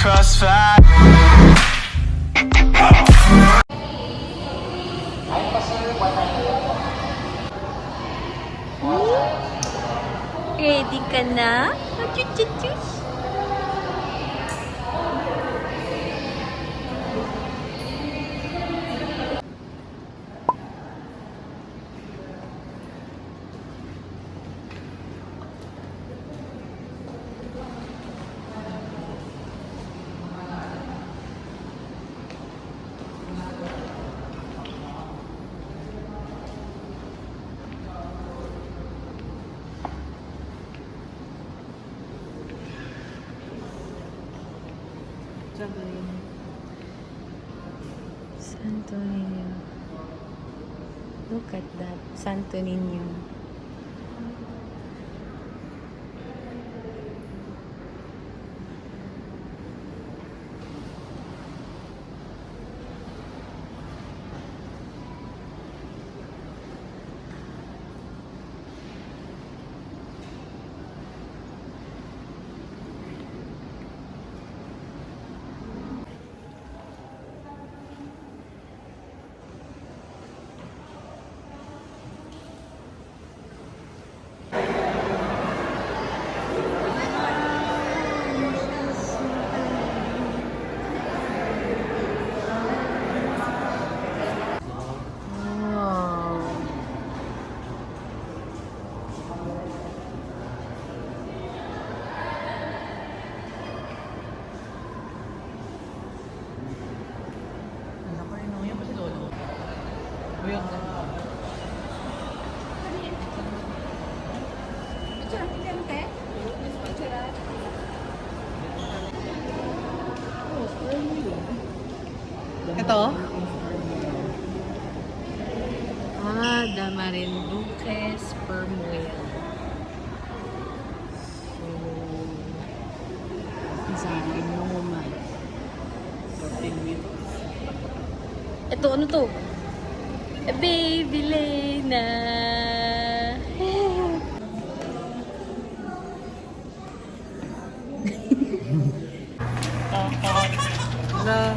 crossfire. Ready ka na? Chuchuchus. Santo Niño. Look at that. Santo Niño. Ito? Damarinduque sperm whale. So, sabi naman. Ito, ano to? Baby Lena. Na.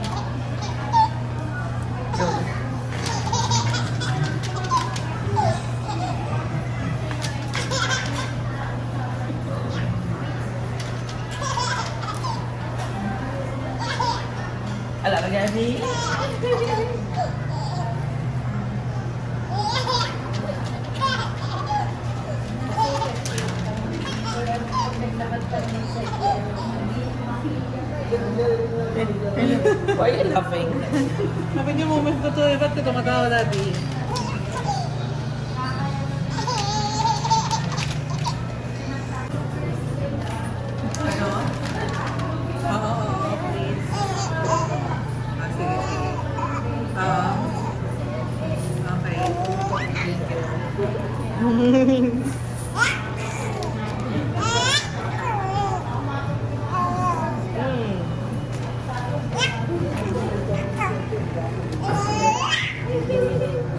Ala ka gani? Why are you laughing? Sabi niyo moment ko to, ba't ka tumatawa dati? Ano? Oo, please. Sige, sige. Okay.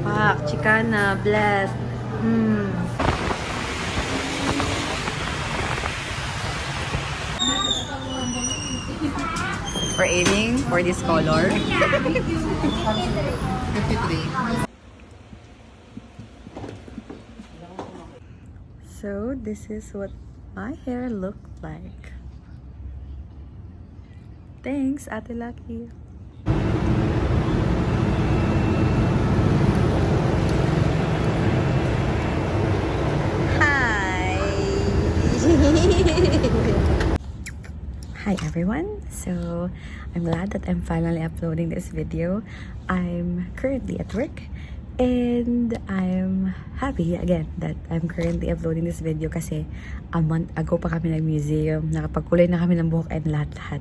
Pak, Chicana, blessed. We're aiming for this color. 53. So, this is what my hair looked like. Thanks, Ate Lucky. Hi everyone, so I'm glad that I'm finally uploading this video. I'm currently at work and I'm happy again that I'm currently uploading this video kasi a month ago pa kami nag-museum, nakapagkulay na kami ng buhok and lahat-lahat.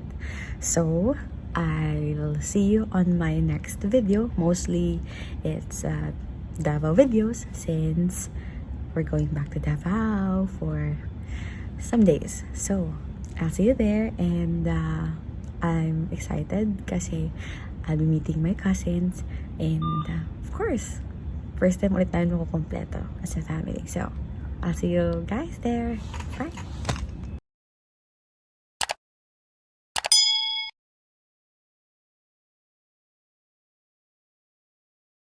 So, I'll see you on my next video. Mostly, it's Davao videos since we're going back to Davao for some days. So, I'll see you there and I'm excited kasi I'll be meeting my cousins and of course, first time ulit tayo kompleto as a family. So, I'll see you guys there. Bye!